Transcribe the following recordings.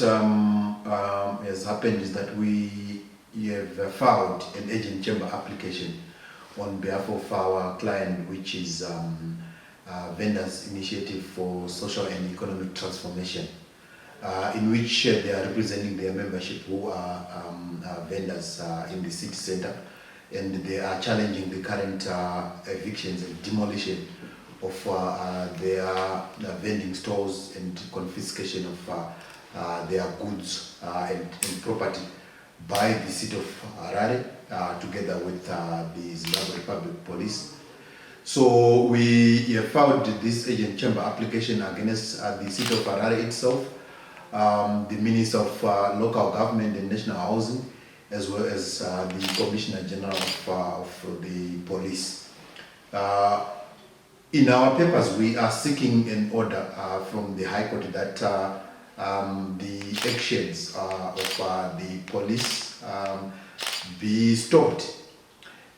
has happened is that we have filed an agent chamber application on behalf of our client, which is Vendors Initiative for Social and Economic Transformation, in which they are representing their membership who are vendors in the city center, and they are challenging the current evictions and demolition of their vending stores and confiscation of their goods and property by the city of Harare together with the Zimbabwe Republic Police. So we have filed this agent chamber application against the city of Harare itself, the Minister of Local Government and National Housing, as well as the Commissioner General of the Police. In our papers, we are seeking an order from the High Court that the actions of the police be stopped,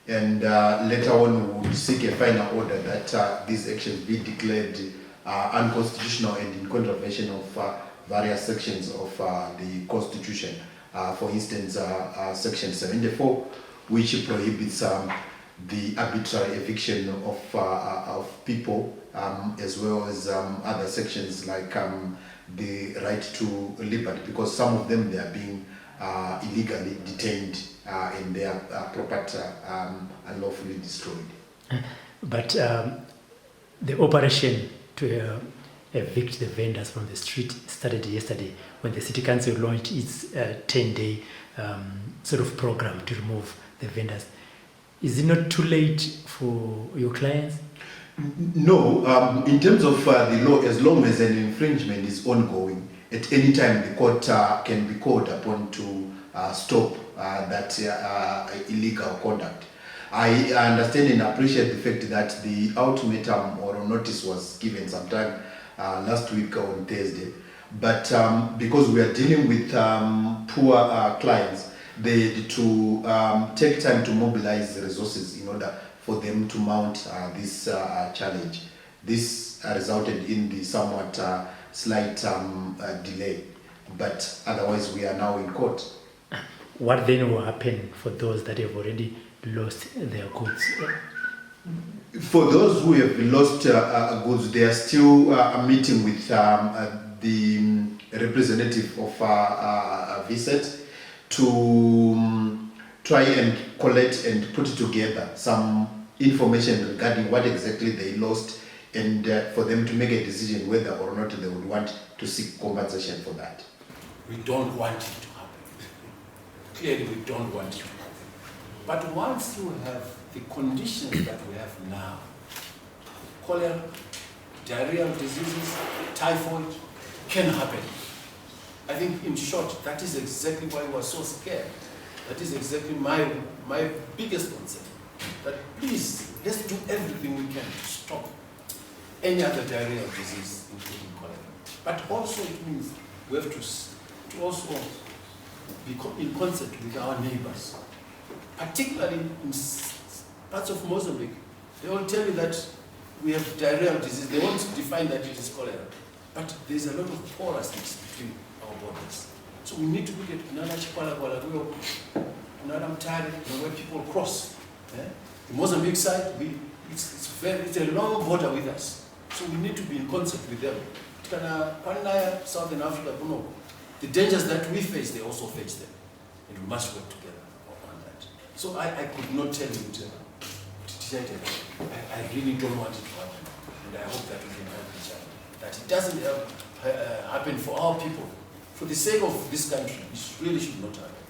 and later on we will seek a final order that these actions be declared unconstitutional and in contravention of various sections of the Constitution. For instance, Section 74, which prohibits the arbitrary eviction of people, as well as other sections like the right to liberty, because some of them they are being illegally detained and their property unlawfully destroyed. But the operation to evict the vendors from the street started yesterday when the City Council launched its 10-day sort of program to remove the vendors. Is it not too late for your clients? No, in terms of the law, as long as an infringement is ongoing, at any time the court can be called upon to stop that illegal conduct. I understand and appreciate the fact that the ultimatum or notice was given sometime last week on Thursday, but because we are dealing with poor clients, they had to take time to mobilize resources in order for them to mount this challenge. This resulted in the somewhat slight delay, but otherwise we are now in court. What then will happen for those that have already lost their goods? For those who have lost goods, they are still meeting with the representative of VSET to try and collect and put together some information regarding what exactly they lost, and for them to make a decision whether or not they would want to seek compensation for that. We don't want it to happen. Clearly, we don't want it to happen. But once you have the conditions that we have now, cholera, diarrheal diseases, typhoid, can happen. I think, in short, that is exactly why we are so scared. That is exactly my biggest concern. That please, let's do everything we can to stop any other diarrheal disease, including cholera. But also it means we have to also be in concert with our neighbors, particularly in parts of Mozambique. They will tell you that we have diarrheal disease. They won't define that it is cholera. But there's a lot of porousness between our borders. So we need to look at Nana Chipala, Nana Mtari, where people cross. The Mozambique side, it's a long border with us. So we need to be in concert with them. Southern Africa, the dangers that we face, they also face them. And we must work together on that. So I could not tell you I really don't want it to happen. And I hope that we can help each other. That it doesn't happen for our people. For the sake of this country, it really should not happen.